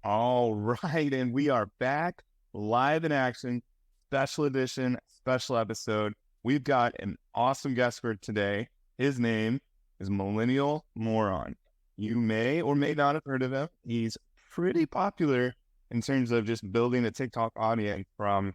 All right, and we are back live in action, special edition, special episode. We've got an awesome guest for today. His name is Millennial Moron. You may or may not have heard of him. He's pretty popular in terms of just building a TikTok audience from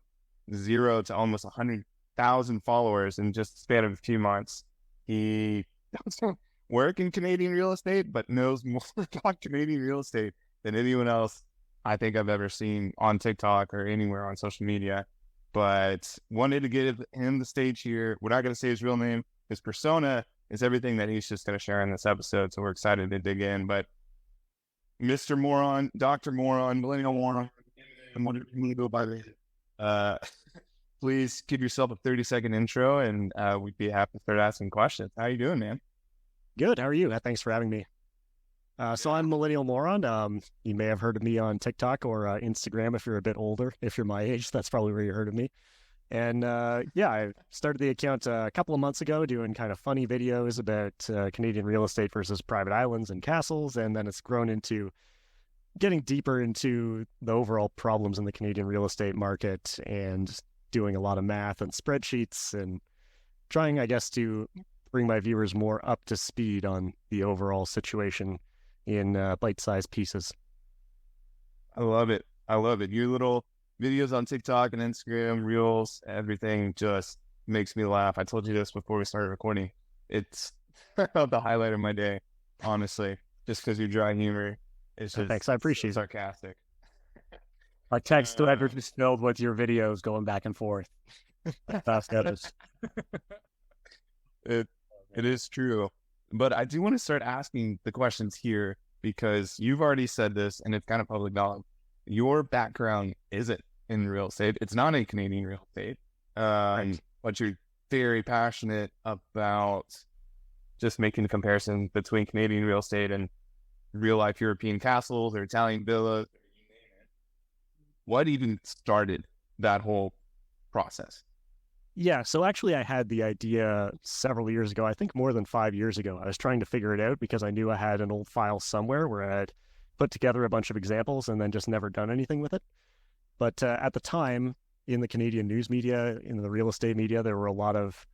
0 to almost 100,000 followers in just the span of a few months. He doesn't work in Canadian real estate, but knows more about Canadian real estate than anyone else I think I've ever seen on TikTok or anywhere on social media. But wanted to give him the stage here. We're not going to say his real name. His persona is everything that he's just going to share in this episode. So we're excited to dig in. But Mr. Moron, Dr. Moron, Millennial Moron, and what you go by the please give yourself a 30-second intro, and we'd be happy to start asking questions. How you doing, man? Good. How are you? Thanks for having me. So I'm Millennial Moron. You may have heard of me on TikTok or Instagram if you're a bit older. If you're my age, that's probably where you heard of me. And I started the account a couple of months ago doing kind of funny videos about Canadian real estate versus private islands and castles. And then it's grown into getting deeper into the overall problems in the Canadian real estate market and doing a lot of math and spreadsheets and trying, I guess, to bring my viewers more up to speed on the overall situation in bite-sized pieces. I love it. I love it. Your little videos on TikTok and Instagram, Reels, everything just makes me laugh. I told you this before we started recording. It's the highlight of my day, honestly, just because your dry humor is just Thanks. I appreciate it. sarcastic. Our text thread is filled with your videos going back and forth. Fast notice. It is true. But I do want to start asking the questions here because you've already said this and it's kind of public knowledge. Your background isn't in real estate. It's not in Canadian real estate. But you're very passionate about just making the comparison between Canadian real estate and real life European castles or Italian villas. What even started that whole process? Yeah, so actually I had the idea several years ago, I think more than 5 years ago. I was trying to figure it out because I knew I had an old file somewhere where I had put together a bunch of examples and then just never done anything with it. But at the time, in the Canadian news media, in the real estate media, there were a lot of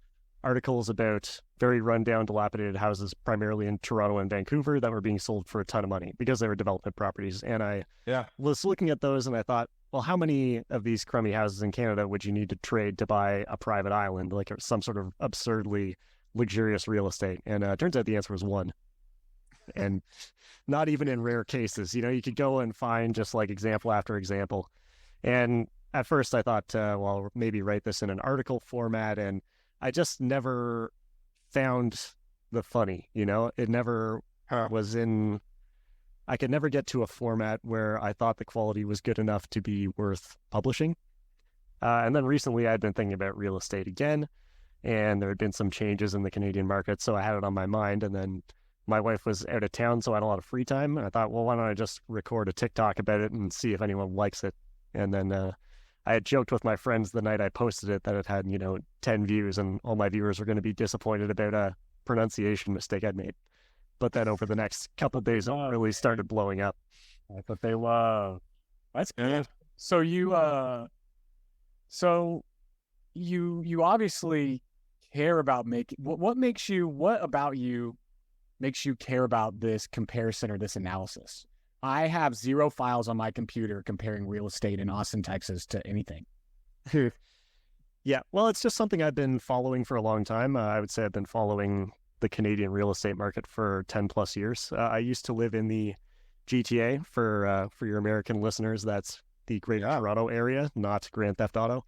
articles about very rundown, dilapidated houses, primarily in Toronto and Vancouver, that were being sold for a ton of money because they were development properties. And I was looking at those and I thought, well, how many of these crummy houses in Canada would you need to trade to buy a private island, like some sort of absurdly luxurious real estate? And it turns out the answer was one. And not even in rare cases. You know, you could go and find just like example after example. And at first I thought, well, maybe write this in an article format. And I just never found the funny, you know? It never was in... I could never get to a format where I thought the quality was good enough to be worth publishing. And then recently I'd been thinking about real estate again, and there had been some changes in the Canadian market, so I had it on my mind. And then my wife was out of town, so I had a lot of free time. And I thought, well, why don't I just record a TikTok about it and see if anyone likes it? And then I had joked with my friends the night I posted it that it had, 10 views, and all my viewers were going to be disappointed about a pronunciation mistake I'd made. But then over the next couple of days, it really started blowing up. That's what they love. That's good. So you obviously care about making. What about you makes you care about this comparison or this analysis? I have 0 files on my computer comparing real estate in Austin, Texas to anything. Yeah, well, it's just something I've been following for a long time. I would say I've been following the Canadian real estate market for 10 plus years. I used to live in the GTA for your American listeners. That's the Greater Toronto area, not Grand Theft Auto.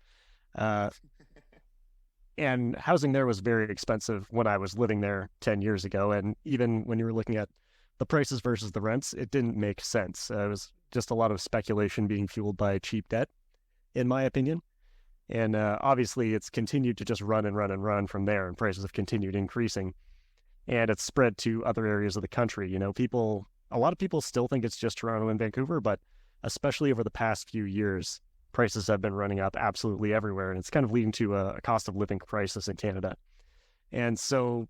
And housing there was very expensive when I was living there 10 years ago. And even when you were looking at the prices versus the rents, it didn't make sense. It was just a lot of speculation being fueled by cheap debt, in my opinion. And obviously it's continued to just run and run and run from there, and prices have continued increasing. And it's spread to other areas of the country. A lot of people still think it's just Toronto and Vancouver, but especially over the past few years, prices have been running up absolutely everywhere. And it's kind of leading to a cost of living crisis in Canada. And so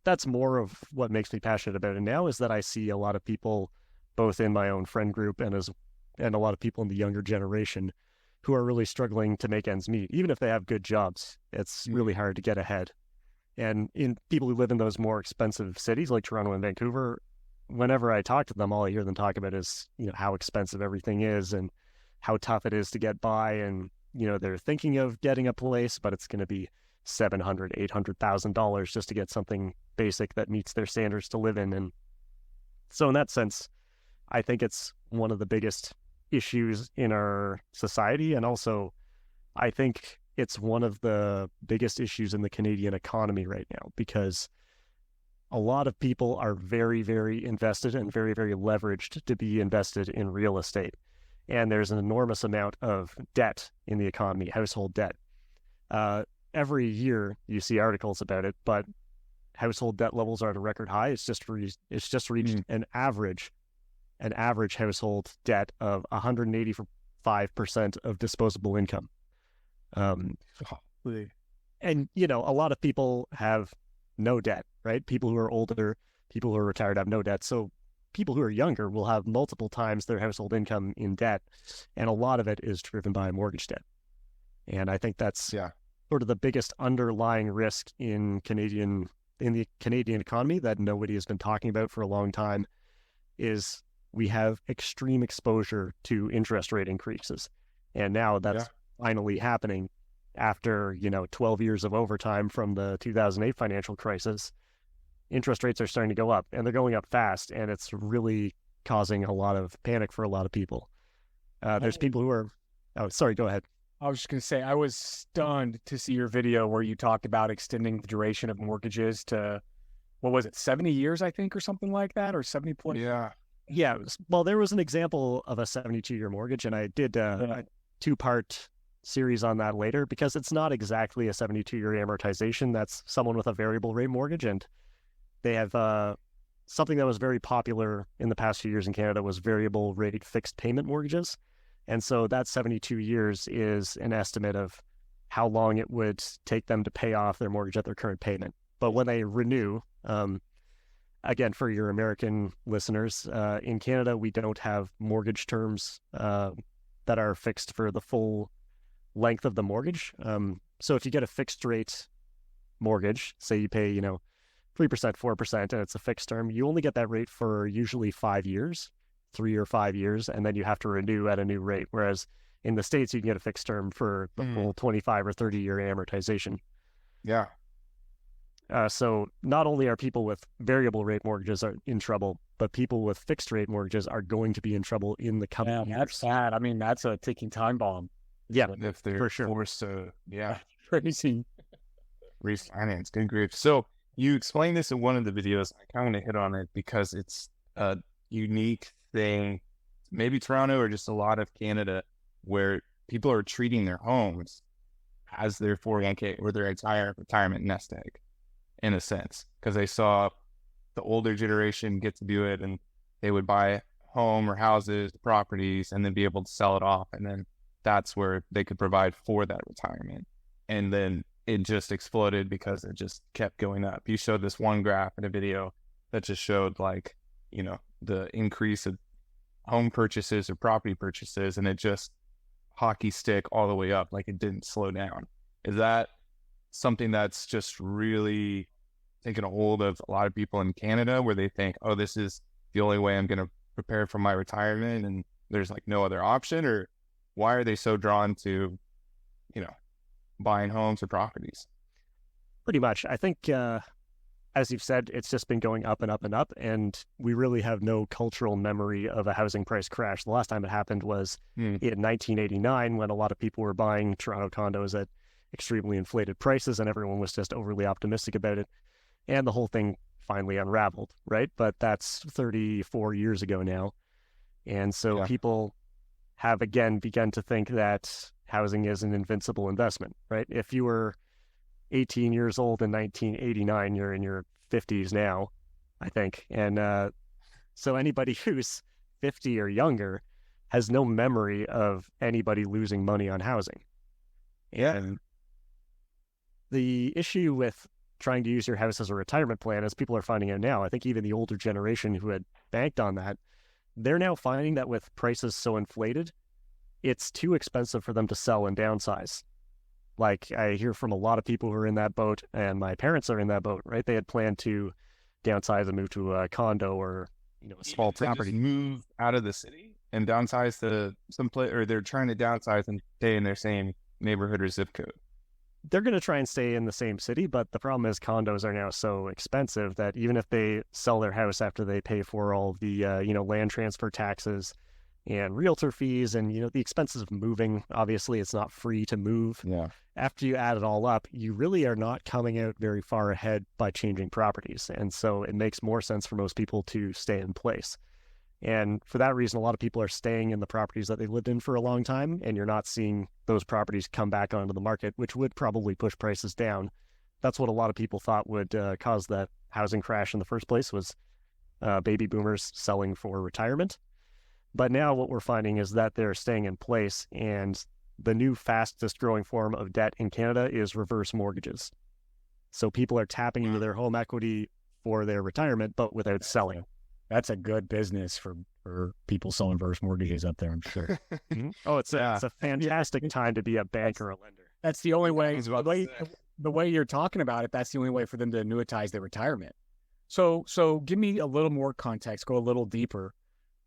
that's more of what makes me passionate about it now, is that I see a lot of people, both in my own friend group and as and a lot of people in the younger generation who are really struggling to make ends meet. Even if they have good jobs, it's really hard to get ahead. And in people who live in those more expensive cities like Toronto and Vancouver, whenever I talk to them, all I hear them talk about is, how expensive everything is and how tough it is to get by. And, they're thinking of getting a place, but it's going to be $700,000, $800,000 just to get something basic that meets their standards to live in. And so in that sense, I think it's one of the biggest issues in our society. And also, I think it's one of the biggest issues in the Canadian economy right now, because a lot of people are very, very invested and very, very leveraged to be invested in real estate. And there's an enormous amount of debt in the economy, household debt. Every year you see articles about it, but household debt levels are at a record high. It's just reached an average household debt of 185% of disposable income. And, a lot of people have no debt, right? People who are older, people who are retired have no debt. So people who are younger will have multiple times their household income in debt. And a lot of it is driven by mortgage debt. And I think that's sort of the biggest underlying risk in the Canadian economy that nobody has been talking about for a long time, is we have extreme exposure to interest rate increases. And now that's finally happening after, 12 years of overtime from the 2008 financial crisis. Interest rates are starting to go up, and they're going up fast, and it's really causing a lot of panic for a lot of people. There's people who are... Oh, sorry, go ahead. I was just going to say, I was stunned to see your video where you talked about extending the duration of mortgages to, 70 years, I think, or something like that, or 70 plus? Yeah. Well, there was an example of a 72-year mortgage, and I did a two-part series on that later, because it's not exactly a 72-year amortization. That's someone with a variable rate mortgage, and they have something that was very popular in the past few years in Canada was variable rate fixed payment mortgages. And so that 72 years is an estimate of how long it would take them to pay off their mortgage at their current payment. But when they renew, again, for your American listeners, in Canada, we don't have mortgage terms that are fixed for the full length of the mortgage. So if you get a fixed rate mortgage, say you pay, 3%, 4%, and it's a fixed term, you only get that rate for usually 5 years, 3 or 5 years, and then you have to renew at a new rate. Whereas in the States, you can get a fixed term for the full 25 or 30-year amortization. Yeah. So not only are people with variable rate mortgages are in trouble, but people with fixed rate mortgages are going to be in trouble in the coming years. That's sad. I mean, that's a ticking time bomb. Yeah, if they're for sure. forced to, Crazy. refinance. Good grief. So you explained this in one of the videos. I kind of hit on it because it's a unique thing, maybe Toronto or just a lot of Canada, where people are treating their homes as their 401k or their entire retirement nest egg, in a sense, because they saw the older generation get to do it, and they would buy home or houses, properties, and then be able to sell it off, and then that's where they could provide for that retirement. And then it just exploded because it just kept going up. You showed this one graph in a video that just showed the increase of home purchases or property purchases, and it just hockey stick all the way up, like it didn't slow down. Is that something that's just really taken a hold of a lot of people in Canada, where they think, oh, this is the only way I'm going to prepare for my retirement and there's no other option? Or why are they so drawn to, buying homes or properties? Pretty much. I think, as you've said, it's just been going up and up and up, and we really have no cultural memory of a housing price crash. The last time it happened was in 1989, when a lot of people were buying Toronto condos at extremely inflated prices, and everyone was just overly optimistic about it. And the whole thing finally unraveled, right? But that's 34 years ago now. And so people have again begun to think that housing is an invincible investment, right? If you were 18 years old in 1989, you're in your 50s now, I think. And so anybody who's 50 or younger has no memory of anybody losing money on housing. And the issue with trying to use your house as a retirement plan, as people are finding out now, I think even the older generation who had banked on that, they're now finding that with prices so inflated, it's too expensive for them to sell and downsize. Like, I hear from a lot of people who are in that boat, and my parents are in that boat, right? They had planned to downsize and move to a condo or, a small property. Just move out of the city and downsize to some place, or they're trying to downsize and stay in their same neighborhood or zip code. They're going to try and stay in the same city, but the problem is condos are now so expensive that even if they sell their house after they pay for all the, land transfer taxes and realtor fees and, the expenses of moving, obviously it's not free to move. Yeah. After you add it all up, you really are not coming out very far ahead by changing properties. And so it makes more sense for most people to stay in place. And for that reason, a lot of people are staying in the properties that they lived in for a long time, and you're not seeing those properties come back onto the market, which would probably push prices down. That's what a lot of people thought would cause that housing crash in the first place, was baby boomers selling for retirement. But now what we're finding is that they're staying in place, and the new fastest growing form of debt in Canada is reverse mortgages. So people are tapping into their home equity for their retirement, but without selling. That's a good business for people selling reverse mortgages up there, I'm sure. Oh, it's a fantastic time to be a bank or a lender. That's the only way. The way you're talking about it, that's the only way for them to annuitize their retirement. So give me a little more context. Go a little deeper.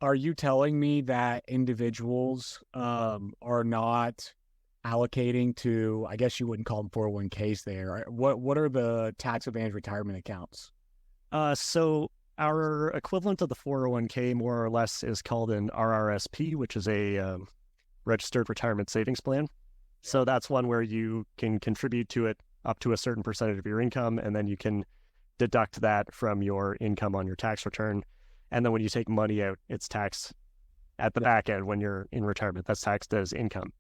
Are you telling me that individuals are not allocating to? I guess you wouldn't call them 401ks there. What are the tax advantage retirement accounts? So our equivalent of the 401k, more or less, is called an RRSP, which is a registered retirement savings plan. So that's one where you can contribute to it up to a certain percentage of your income, and then you can deduct that from your income on your tax return. And then when you take money out, it's taxed at the back end when you're in retirement. That's taxed as income.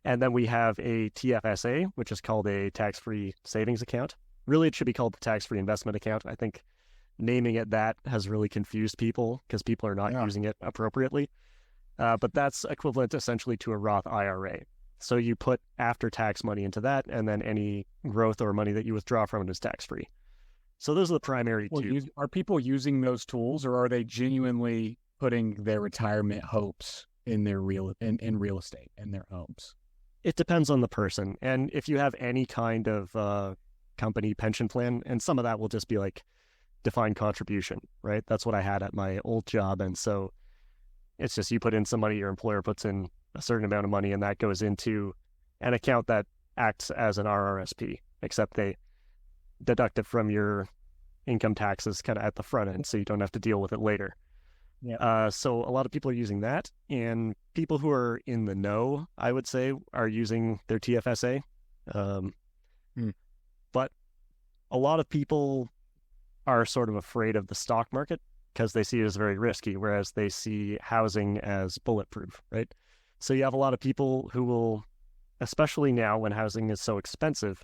And then we have a TFSA, which is called a tax-free savings account. Really, it should be called the tax-free investment account. I think naming it that has really confused people because people are not using it appropriately. But that's equivalent essentially to a Roth IRA. So you put after-tax money into that, and then any growth or money that you withdraw from it is tax-free. So those are the primary two. Are people using those tools, or are they genuinely putting their retirement hopes in their real estate and their homes? It depends on the person. And if you have any kind of company pension plan, and some of that will just be like defined contribution, right? That's what I had at my old job. And so it's just you put in some money, your employer puts in a certain amount of money, and that goes into an account that acts as an RRSP, except they deduct it from your income taxes kind of at the front end, so you don't have to deal with it later. Yeah. So a lot of people are using that, and people who are in the know, I would say, are using their TFSA. But a lot of people are sort of afraid of the stock market because they see it as very risky, whereas they see housing as bulletproof, right? So you have a lot of people who will, especially now when housing is so expensive,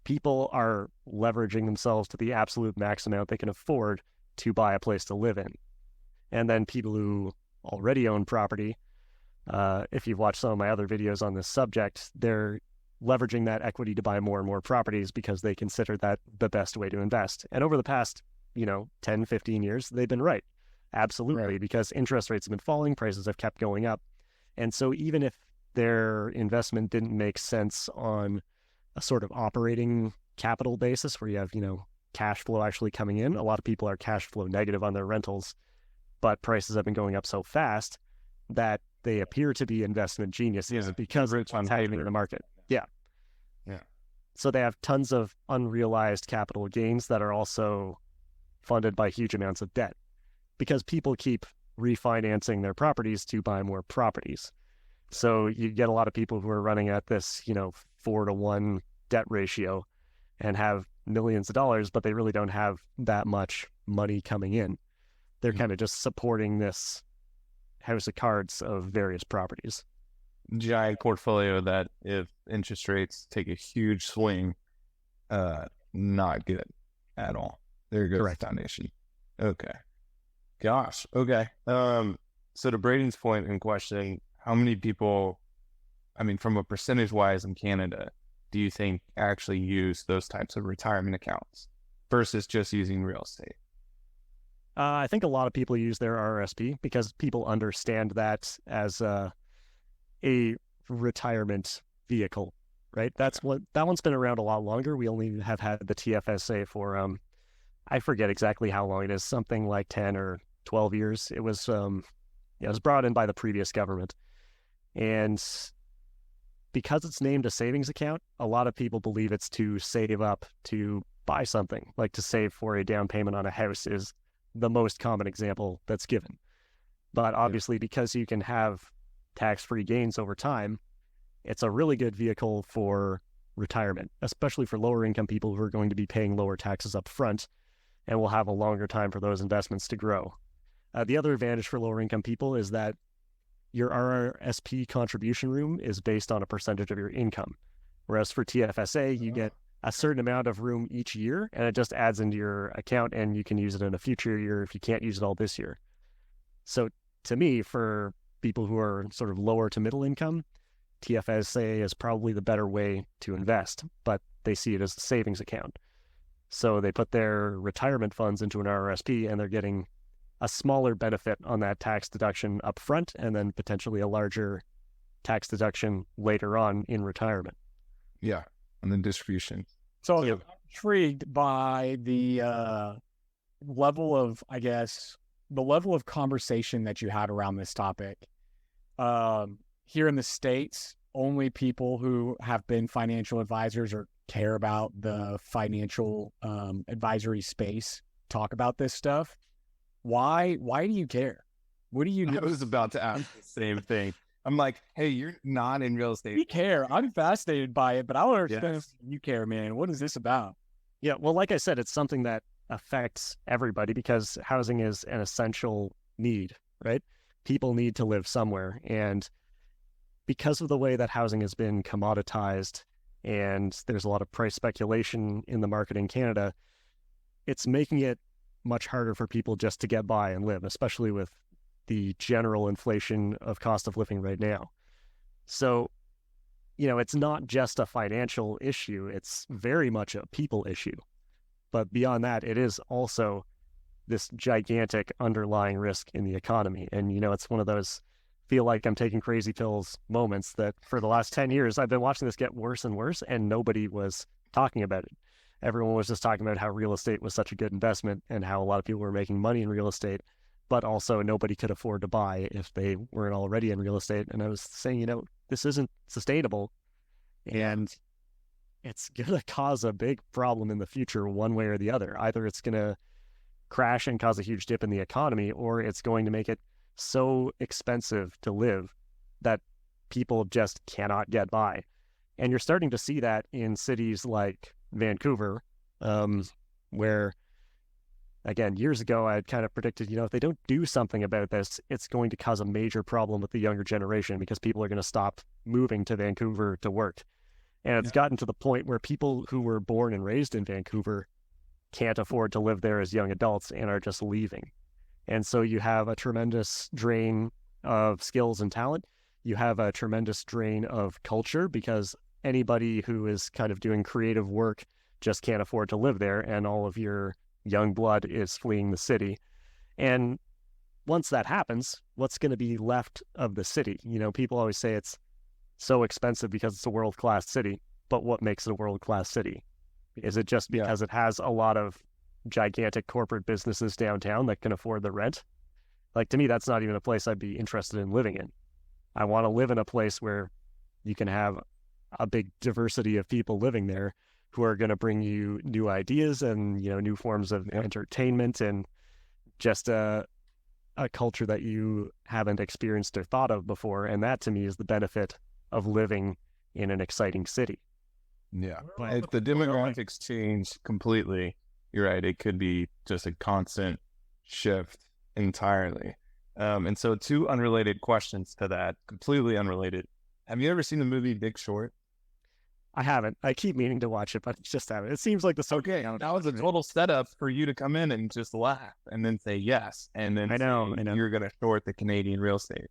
people are leveraging themselves to the absolute max amount they can afford to buy a place to live in. And then people who already own property, if you've watched some of my other videos on this subject, they're leveraging that equity to buy more and more properties because they consider that the best way to invest. And over the past, 10, 15 years, they've been right. Absolutely. Right. Because interest rates have been falling, prices have kept going up. And so even if their investment didn't make sense on a sort of operating capital basis where you have, cash flow actually coming in, a lot of people are cash flow negative on their rentals, but prices have been going up so fast that they appear to be investment geniuses because it's what's happening in the market. Yeah. So they have tons of unrealized capital gains that are also funded by huge amounts of debt because people keep refinancing their properties to buy more properties. So you get a lot of people who are running at this, 4-to-1 debt ratio and have millions of dollars, but they really don't have that much money coming in. They're kind of just supporting this house of cards of various properties. Giant portfolio that if interest rates take a huge swing, not good at all. There goes the foundation. Okay. Gosh. Okay. So to Braden's point in questioning, how many people, from a percentage wise in Canada, do you think actually use those types of retirement accounts versus just using real estate? I think a lot of people use their RRSP because people understand that as a retirement vehicle, right? That one's been around a lot longer. We only have had the TFSA for I forget exactly how long it is, something like 10 or 12 years. It was brought in by the previous government. And because it's named a savings account, a lot of people believe it's to save up to buy something, like to save for a down payment on a house is the most common example that's given. But obviously, because you can have tax-free gains over time, it's a really good vehicle for retirement, especially for lower income people who are going to be paying lower taxes up front and will have a longer time for those investments to grow. The other advantage for lower income people is that your RRSP contribution room is based on a percentage of your income. Whereas for TFSA, you get a certain amount of room each year, and it just adds into your account, and you can use it in a future year if you can't use it all this year. So to me, for people who are sort of lower to middle income, TFSA is probably the better way to invest, but they see it as a savings account. So they put their retirement funds into an RRSP, and they're getting a smaller benefit on that tax deduction up front, and then potentially a larger tax deduction later on in retirement. Yeah, and then distribution. So I'm intrigued by the level of, I guess, the level of conversation that you had around this topic. Here in the States, only people who have been financial advisors or care about the financial advisory space talk about this stuff. Why do you care? What do you do? I was about to ask the same thing. I'm like, hey, you're not in real estate. We care. I'm fascinated by it, but I don't understand Yes. if you care, man. What is this about? Yeah, well, like I said, it's something that affects everybody because housing is an essential need, right? People need to live somewhere. And because of the way that housing has been commoditized and there's a lot of price speculation in the market in Canada, it's making it much harder for people just to get by and live, especially with the general inflation of cost of living right now. So, it's not just a financial issue, it's very much a people issue. But beyond that, it is also this gigantic underlying risk in the economy. And, it's one of those feel like I'm taking crazy pills moments that for the last 10 years, I've been watching this get worse and worse, and nobody was talking about it. Everyone was just talking about how real estate was such a good investment and how a lot of people were making money in real estate, but also nobody could afford to buy if they weren't already in real estate. And I was saying, this isn't sustainable, and it's going to cause a big problem in the future one way or the other. Either it's going to crash and cause a huge dip in the economy, or it's going to make it so expensive to live that people just cannot get by. And you're starting to see that in cities like Vancouver, where, again, years ago, I had kind of predicted, if they don't do something about this, it's going to cause a major problem with the younger generation because people are going to stop moving to Vancouver to work. And it's gotten to the point where people who were born and raised in Vancouver can't afford to live there as young adults and are just leaving. And so you have a tremendous drain of skills and talent. You have a tremendous drain of culture because anybody who is kind of doing creative work just can't afford to live there, and all of your young blood is fleeing the city. And once that happens, what's going to be left of the city? People always say it's so expensive because it's a world-class city, but what makes it a world-class city? Is it just because it has a lot of gigantic corporate businesses downtown that can afford the rent? Like, to me, that's not even a place I'd be interested in living in. I want to live in a place where you can have a big diversity of people living there who are going to bring you new ideas and, new forms of entertainment and just a culture that you haven't experienced or thought of before. And that, to me, is the benefit of living in an exciting city. Yeah. But if the demographics change completely, you're right, it could be just a constant shift entirely. And so 2 unrelated questions to that, completely unrelated. Have you ever seen the movie Big Short? I haven't. I keep meaning to watch it, but I just haven't. It seems like Okay, that was a total setup for you to come in and just laugh and then say yes. And then I know. You're going to short the Canadian real estate.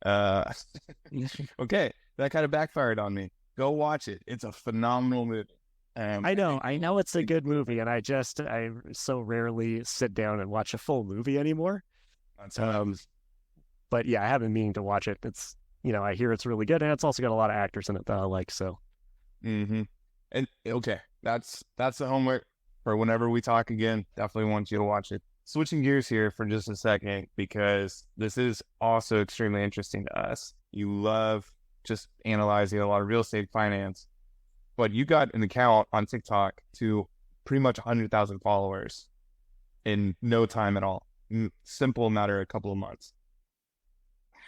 Okay, that kind of backfired on me. Go watch it. It's a phenomenal movie. I know it's a good movie, and I so rarely sit down and watch a full movie anymore. But yeah, I have been meaning to watch it. It's, I hear it's really good, and it's also got a lot of actors in it that I like. So, And okay, that's the homework for whenever we talk again. Definitely want you to watch it. Switching gears here for just a second, because this is also extremely interesting to us. You love just analyzing a lot of real estate finance, but you got an account on TikTok to pretty much 100,000 followers in no time at all. Simple matter, a couple of months.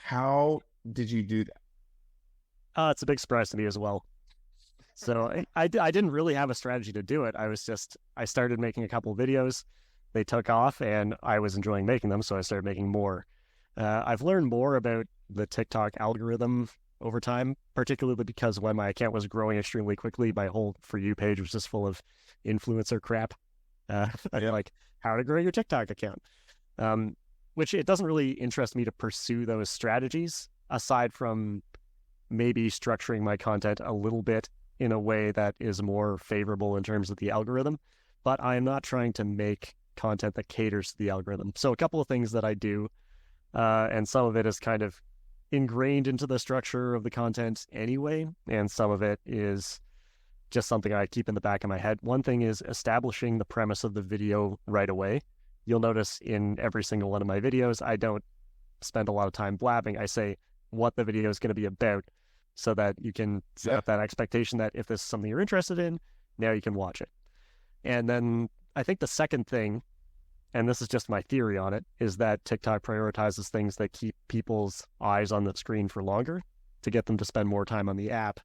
How did you do that? It's a big surprise to me as well. So I didn't really have a strategy to do it. I started making a couple of videos. They took off, and I was enjoying making them, so I started making more. I've learned more about the TikTok algorithm over time, particularly because when my account was growing extremely quickly, my whole For You page was just full of influencer crap. Like how to grow your TikTok account, which it doesn't really interest me to pursue those strategies, aside from maybe structuring my content a little bit in a way that is more favorable in terms of the algorithm. But I'm not trying to make content that caters to the algorithm. So a couple of things that I do, and some of it is kind of ingrained into the structure of the content anyway, and some of it is just something I keep in the back of my head. One thing is establishing the premise of the video right away. You'll notice in every single one of my videos, I don't spend a lot of time blabbing. I say what the video is going to be about, so that you can set up that expectation that if this is something you're interested in, now you can watch it. And then I think the second thing, and this is just my theory on it, is that TikTok prioritizes things that keep people's eyes on the screen for longer to get them to spend more time on the app.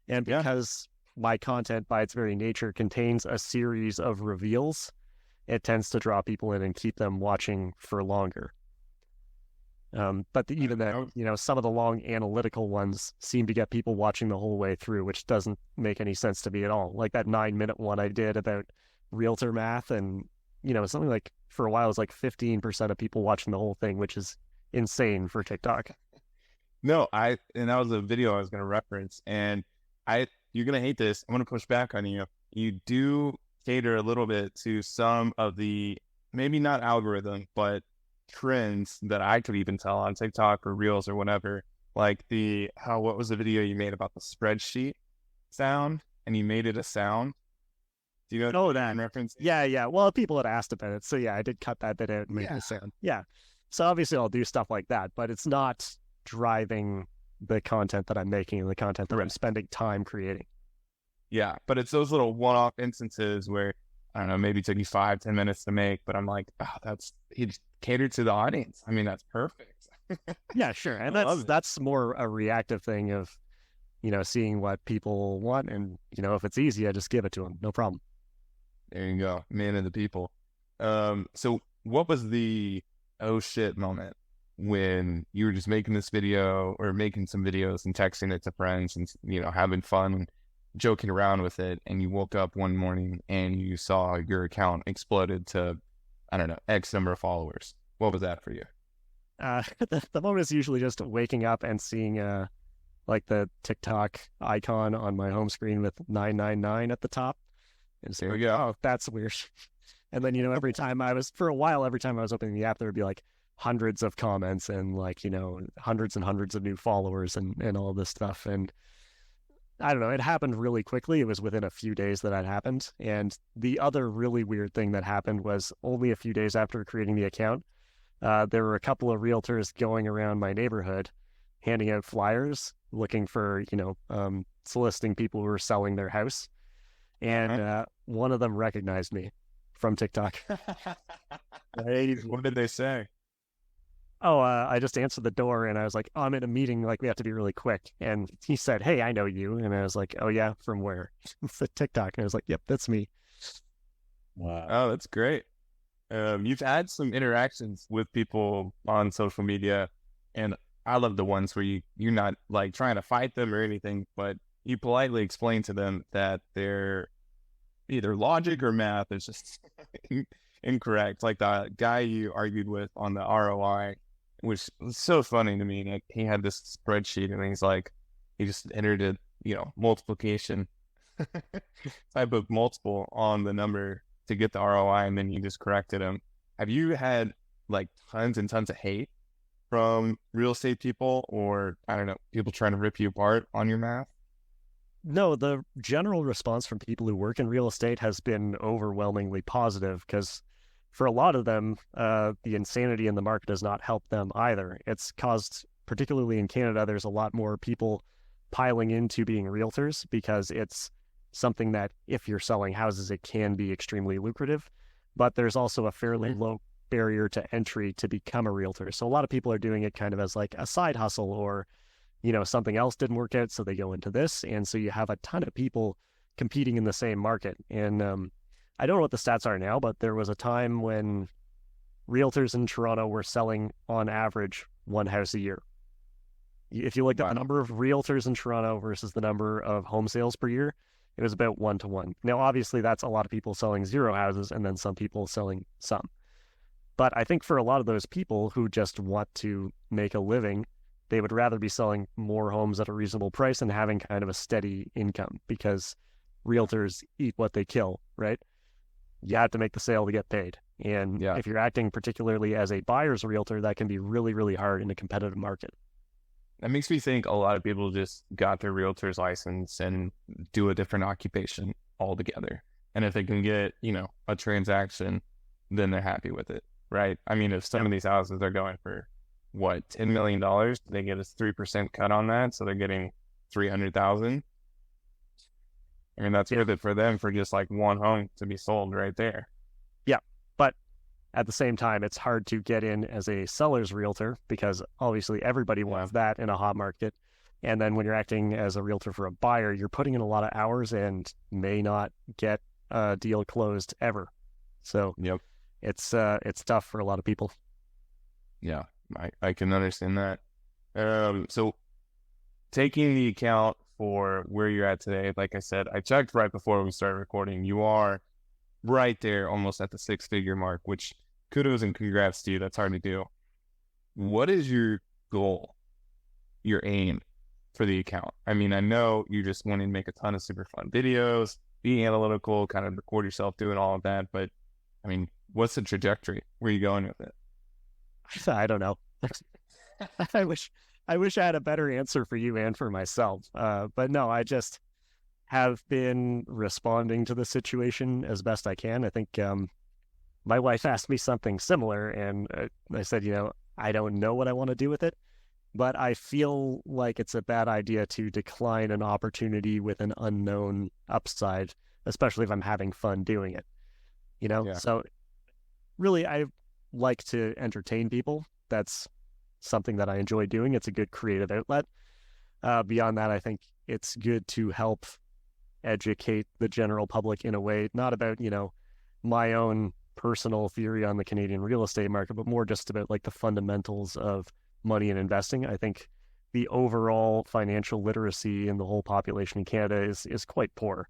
And because my content by its very nature contains a series of reveals, it tends to draw people in and keep them watching for longer. But even that, some of the long analytical ones seem to get people watching the whole way through, which doesn't make any sense to me at all. Like that 9-minute one I did about realtor math, and something like, for a while, it was like 15% of people watching the whole thing, which is insane for TikTok. No, and that was a video I was going to reference, and you're going to hate this. I'm going to push back on you. You do cater a little bit to some of the, maybe not algorithm, but trends that I could even tell on TikTok or Reels or whatever. Like what was the video you made about the spreadsheet sound, and you made it a sound? Do you know that reference? Yeah. Well, people had asked about it, so yeah, I did cut that bit out and make it a sound. Yeah. So obviously I'll do stuff like that, but it's not driving the content that I'm making and the content that I'm spending time creating. Yeah, but it's those little one-off instances where, I don't know, maybe it took you 5-10 minutes to make, but I'm like, he catered to the audience. I mean, that's perfect. Yeah, sure. And that's more a reactive thing of, seeing what people want, and, if it's easy, I just give it to them. No problem. There you go. Man of the people. So what was the oh shit moment when you were just making this video or making some videos and texting it to friends and, having fun and joking around with it, and you woke up one morning and you saw your account exploded to, I don't know, X number of followers? What was that for you? The moment is usually just waking up and seeing like the TikTok icon on my home screen with 999 at the top. And so, oh, that's weird. And then, every time I was opening the app, there would be like hundreds of comments and like, hundreds and hundreds of new followers and all this stuff. And I don't know, it happened really quickly. It was within a few days that happened. And the other really weird thing that happened was only a few days after creating the account, there were a couple of realtors going around my neighborhood handing out flyers looking for, soliciting people who were selling their house. And one of them recognized me from TikTok. What did they say? Oh, I just answered the door and I was like, oh, I'm in a meeting. Like, we have to be really quick. And he said, hey, I know you. And I was like, oh, yeah, from where? It's a TikTok. And I was like, yep, that's me. Wow. Oh, that's great. You've had some interactions with people on social media, and I love the ones where you're not like trying to fight them or anything, but you politely explain to them that their either logic or math is just incorrect. Like the guy you argued with on the ROI, which was so funny to me. Like he had this spreadsheet and he's like, he just entered it, multiplication type of multiple on the number to get the ROI, and then you just corrected them. Have you had like tons and tons of hate from real estate people, or I don't know, people trying to rip you apart on your math? No, the general response from people who work in real estate has been overwhelmingly positive because for a lot of them, the insanity in the market has not helped them either. It's caused, particularly in Canada, there's a lot more people piling into being realtors because it's something that if you're selling houses, it can be extremely lucrative, but there's also a fairly low barrier to entry to become a realtor. So a lot of people are doing it kind of as like a side hustle, or something else didn't work out, so they go into this. And so you have a ton of people competing in the same market. And I don't know what the stats are now, but there was a time when realtors in Toronto were selling on average one house a year. If you looked at the number of realtors in Toronto versus the number of home sales per year, it was about 1-to-1. Now, obviously, that's a lot of people selling 0 houses and then some people selling some. But I think for a lot of those people who just want to make a living, they would rather be selling more homes at a reasonable price and having kind of a steady income, because realtors eat what they kill, right? You have to make the sale to get paid. And if you're acting particularly as a buyer's realtor, that can be really, really hard in a competitive market. That makes me think a lot of people just got their realtor's license and do a different occupation altogether. And if they can get, a transaction, then they're happy with it, right? I mean, if some of these houses are going for, $10 million, they get a 3% cut on that. So they're getting 300,000. I mean, that's worth it for them for just like one home to be sold right there. Yeah. But at the same time, it's hard to get in as a seller's realtor because obviously everybody wants that in a hot market. And then when you're acting as a realtor for a buyer, you're putting in a lot of hours and may not get a deal closed ever. So it's tough for a lot of people. Yeah, I can understand that. So taking the account for where you're at today, like I said, I checked right before we started recording. You are right there almost at the 6-figure mark, which kudos and congrats to you. That's hard to do. What is your goal, your aim for the account? I mean, I know you just want to make a ton of super fun videos, be analytical, kind of record yourself doing all of that. But I mean, what's the trajectory? Where are you going with it? I don't know. I wish I had a better answer for you and for myself. But no, I just have been responding to the situation as best I can. I think my wife asked me something similar, and I said, I don't know what I want to do with it, but I feel like it's a bad idea to decline an opportunity with an unknown upside, especially if I'm having fun doing it. So really, I like to entertain people. That's something that I enjoy doing. It's a good creative outlet. Beyond that, I think it's good to help educate the general public in a way, not about, my own personal theory on the Canadian real estate market, but more just about like the fundamentals of money and investing. I think the overall financial literacy in the whole population in Canada is quite poor.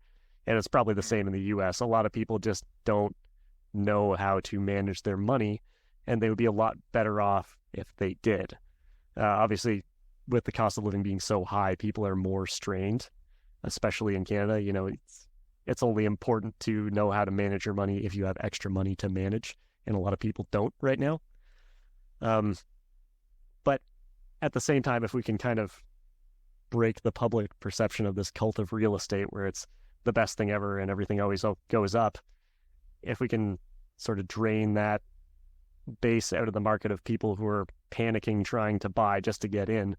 And it's probably the same in the US. A lot of people just don't know how to manage their money, and they would be a lot better off if they did. Obviously, with the cost of living being so high, people are more strained, especially in Canada. It's only important to know how to manage your money if you have extra money to manage, and a lot of people don't right now. But at the same time, if we can kind of break the public perception of this cult of real estate where it's the best thing ever and everything always goes up, if we can sort of drain that base out of the market of people who are panicking trying to buy just to get in,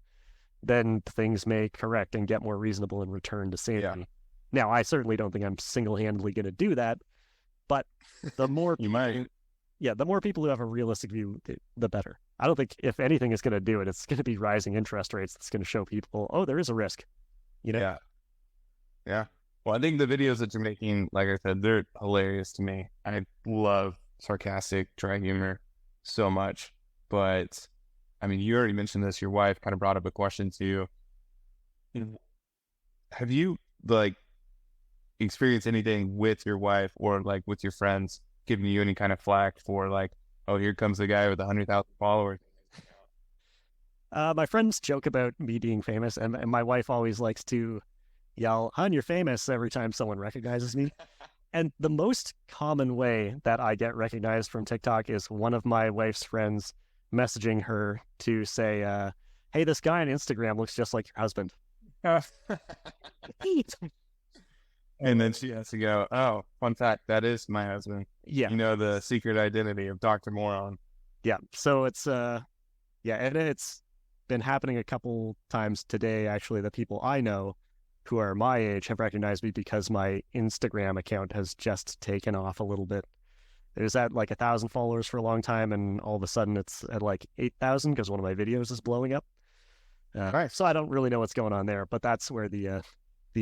then things may correct and get more reasonable and return to sanity. Yeah. Now, I certainly don't think I'm single-handedly going to do that, but the more you might, the more people who have a realistic view, the better. I don't think if anything is going to do it, it's going to be rising interest rates that's going to show people, oh, there is a risk. Yeah. Well, I think the videos that you're making, like I said, they're hilarious to me. I love sarcastic, dry humor so much. But, I mean, you already mentioned this. Your wife kind of brought up a question to you. Have you, experienced anything with your wife or, with your friends giving you any kind of flack for, oh, here comes the guy with 100,000 followers? My friends joke about me being famous, and my wife always likes to yell, "Hun, you're famous," every time someone recognizes me. And the most common way that I get recognized from TikTok is one of my wife's friends messaging her to say, "Hey, this guy on Instagram looks just like your husband." And then she has to go, "Oh, fun fact, that is my husband." Yeah. You know, the secret identity of Dr. Moron. Yeah. So it's and it's been happening a couple times today, actually, that people I know who are my age have recognized me because my Instagram account has just taken off a little bit. It was at like 1,000 followers for a long time, and all of a sudden it's at like 8,000 because one of my videos is blowing up. Nice. So I don't really know what's going on there, but that's where the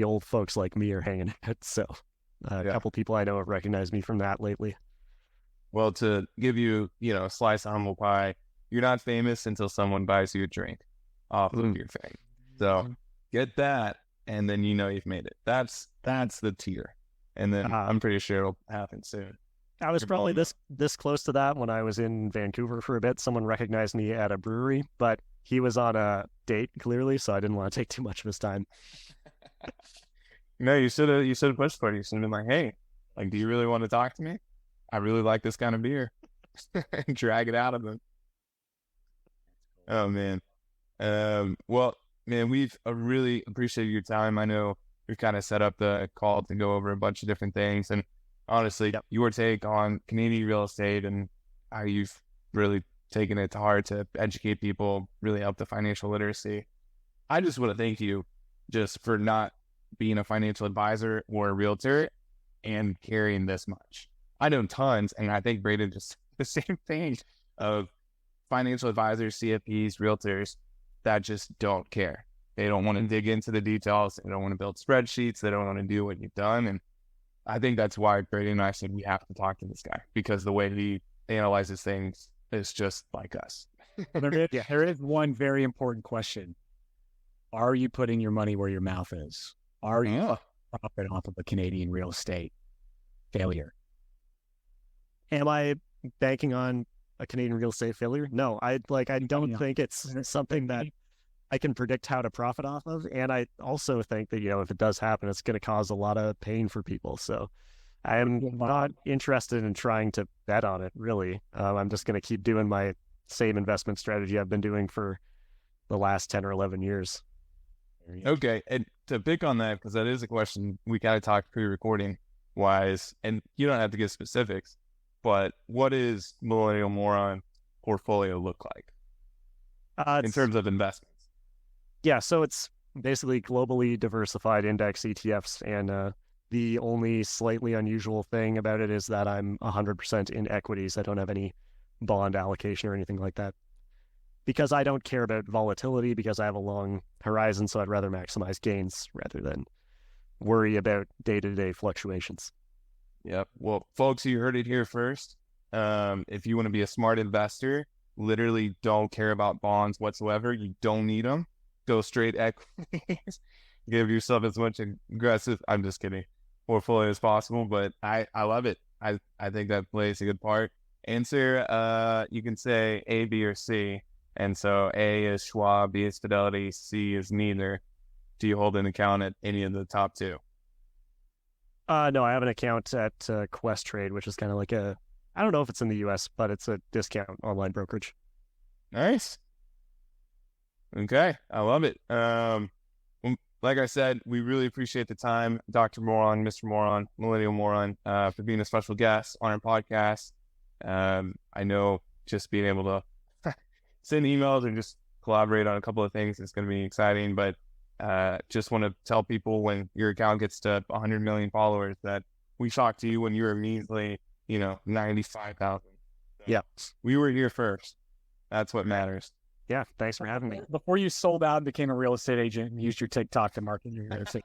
old folks like me are hanging out. So a couple people I know have recognized me from that lately. Well, to give you, a slice of humble pie, you're not famous until someone buys you a drink off of your fame. So get that, and then you've made it. That's the tier. And then I'm pretty sure it'll happen soon. I was probably this close to that when I was in Vancouver for a bit. Someone recognized me at a brewery, but he was on a date, clearly, so I didn't want to take too much of his time. No, you should have pushed for it. You should have been like, "Hey, like, do you really want to talk to me? I really like this kind of beer." Drag it out of them. Oh, man. Well, man, we've really appreciated your time. I know we've kind of set up the call to go over a bunch of different things. And honestly, your take on Canadian real estate and how you've really taken it to heart to educate people, really help the financial literacy. I just want to thank you just for not being a financial advisor or a realtor and carrying this much. I know tons, and I think Braden just the same thing of financial advisors, CFPs, realtors that just don't care. They don't want to dig into the details. They don't want to build spreadsheets. They don't want to do what you've done. And I think that's why Braden and I said we have to talk to this guy, because the way he analyzes things is just like us. There is one very important question. Are you putting your money where your mouth is? Are you profit off of a Canadian real estate failure? Am I banking on a Canadian real estate failure? No, I don't think it's something that I can predict how to profit off of. And I also think that, if it does happen, it's going to cause a lot of pain for people. So I am not interested in trying to bet on it, really. I'm just going to keep doing my same investment strategy I've been doing for the last 10 or 11 years. Okay. And to pick on that, because that is a question we kind of talked pre-recording wise, and you don't have to give specifics, but what does Millennial Moron portfolio look like in terms of investments? Yeah, so it's basically globally diversified index ETFs, and the only slightly unusual thing about it is that I'm 100% in equities. I don't have any bond allocation or anything like that, because I don't care about volatility, because I have a long horizon, so I'd rather maximize gains rather than worry about day-to-day fluctuations. Yep. Well, folks, you heard it here first. If you want to be a smart investor, literally don't care about bonds whatsoever. You don't need them. Go straight equities. Give yourself as much aggressive, I'm just kidding, portfolio as possible. But I love it. I think that plays a good part. Answer, you can say A, B, or C. And so A is Schwab, B is Fidelity, C is neither. Do you hold an account at any of the top two? No, I have an account at Questrade, which is kind of like I don't know if it's in the US, but it's a discount online brokerage. Nice. Okay, I love it. Like I said, we really appreciate the time, Dr. Moron, Mr. Moron, Millennial Moron, for being a special guest on our podcast. I know just being able to send emails and just collaborate on a couple of things is going to be exciting, but just want to tell people when your account gets to 100 million followers that we talked to you when you were measly, 95,000. So yeah. We were here first. That's what matters. Yeah. Thanks for having me. Before you sold out and became a real estate agent and used your TikTok to market your real estate,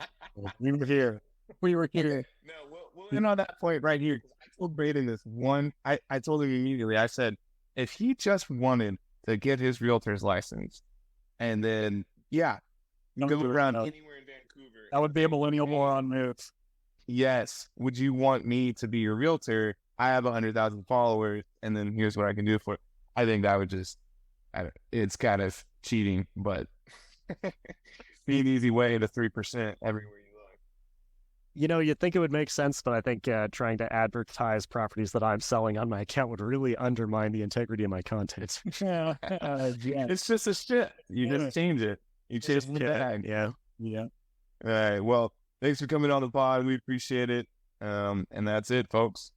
we were here. We were here. No, we'll end on that point right here. I told Braden this one. I told him immediately. I said, if he just wanted to get his realtor's license and then, go around anywhere in Vancouver. That would be a Millennial Moron move. Yes. Would you want me to be your realtor? I have 100,000 followers, and then here's what I can do for it. I think that would just, it's kind of cheating, but be an easy way to 3% everywhere you look. You'd think it would make sense, but I think trying to advertise properties that I'm selling on my account would really undermine the integrity of my content. Yeah. It's just a shit. You just change it. You change the tag. Yeah. All right. Well, thanks for coming on the pod. We appreciate it. And that's it, folks.